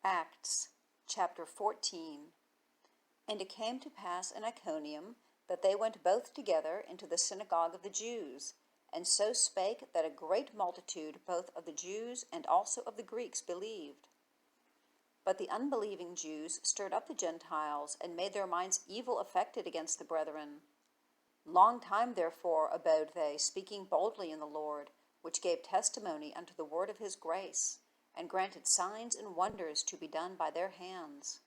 Acts chapter 14. And it came to pass in Iconium that they went both together into the synagogue of the Jews, and so spake that a great multitude both of the Jews and also of the Greeks believed. But the unbelieving Jews stirred up the Gentiles, and made their minds evil affected against the brethren. Long time therefore abode they, speaking boldly in the Lord, which gave testimony unto the word of his grace, and granted signs and wonders to be done by their hands.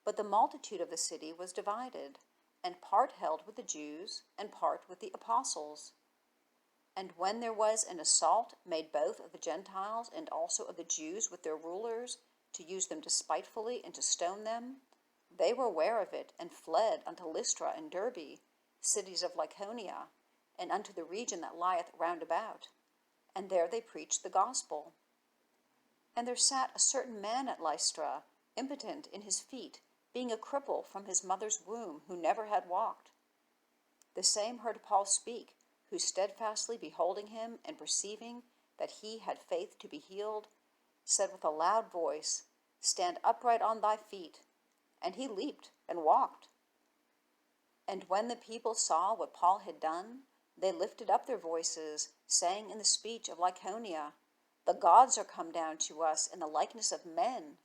But the multitude of the city was divided, and part held with the Jews, and part with the apostles. And when there was an assault made both of the Gentiles and also of the Jews with their rulers, to use them despitefully and to stone them, they were ware of it, and fled unto Lystra and Derbe, cities of Lycaonia, and unto the region that lieth round about, and there they preached the gospel. And there sat a certain man at Lystra, impotent in his feet, being a cripple from his mother's womb, who never had walked. The same heard Paul speak, who steadfastly beholding him, and perceiving that he had faith to be healed, said with a loud voice, Stand upright on thy feet. And he leaped and walked. And when the people saw what Paul had done, they lifted up their voices, saying in the speech of Lycaonia, The gods are come down to us in the likeness of men.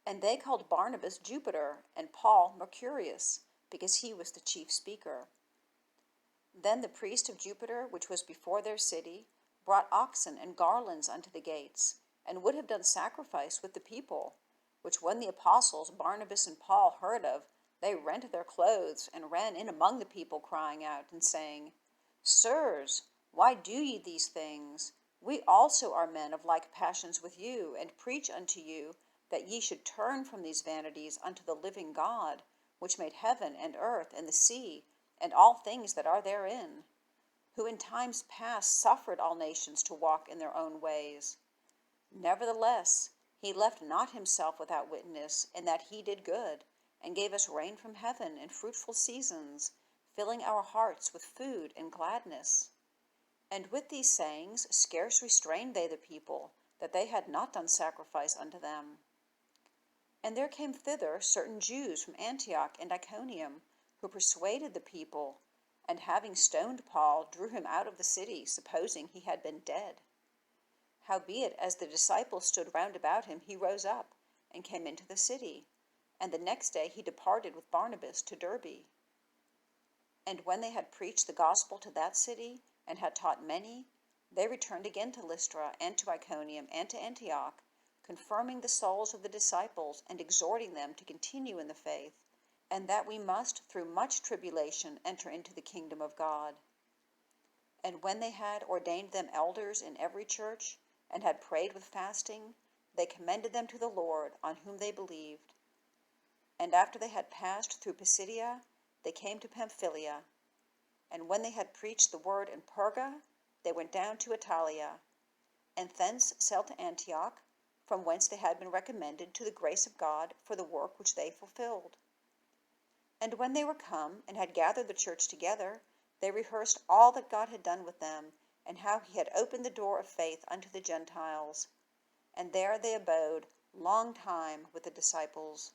And they called Barnabas Jupiter, and Paul Mercurius, because he was the chief speaker. Then the priest of Jupiter, which was before their city, brought oxen and garlands unto the gates, and would have done sacrifice with the people, which when the apostles Barnabas and Paul heard of, they rent their clothes, and ran in among the people, crying out, and saying, Sirs, why do ye these things? We also are men of like passions with you, and preach unto you that ye should turn from these vanities unto the living God, which made heaven and earth and the sea, and all things that are therein, who in times past suffered all nations to walk in their own ways. Nevertheless, he left not himself without witness, in that he did good, and gave us rain from heaven and fruitful seasons, filling our hearts with food and gladness. And with these sayings scarce restrained they the people, that they had not done sacrifice unto them. And there came thither certain Jews from Antioch and Iconium, who persuaded the people, and having stoned Paul, drew him out of the city, supposing he had been dead. Howbeit, as the disciples stood round about him, he rose up, and came into the city, and the next day he departed with Barnabas to Derbe. And when they had preached the gospel to that city, and had taught many, they returned again to Lystra, and to Iconium, and to Antioch, confirming the souls of the disciples, and exhorting them to continue in the faith, and that we must through much tribulation enter into the kingdom of God. And when they had ordained them elders in every church, and had prayed with fasting, they commended them to the Lord, on whom they believed. And after they had passed through Pisidia, they came to Pamphylia. And when they had preached the word in Perga, they went down to Italia, and thence sailed to Antioch, from whence they had been recommended to the grace of God for the work which they fulfilled. And when they were come, and had gathered the church together, they rehearsed all that God had done with them, and how he had opened the door of faith unto the Gentiles. And there they abode long time with the disciples.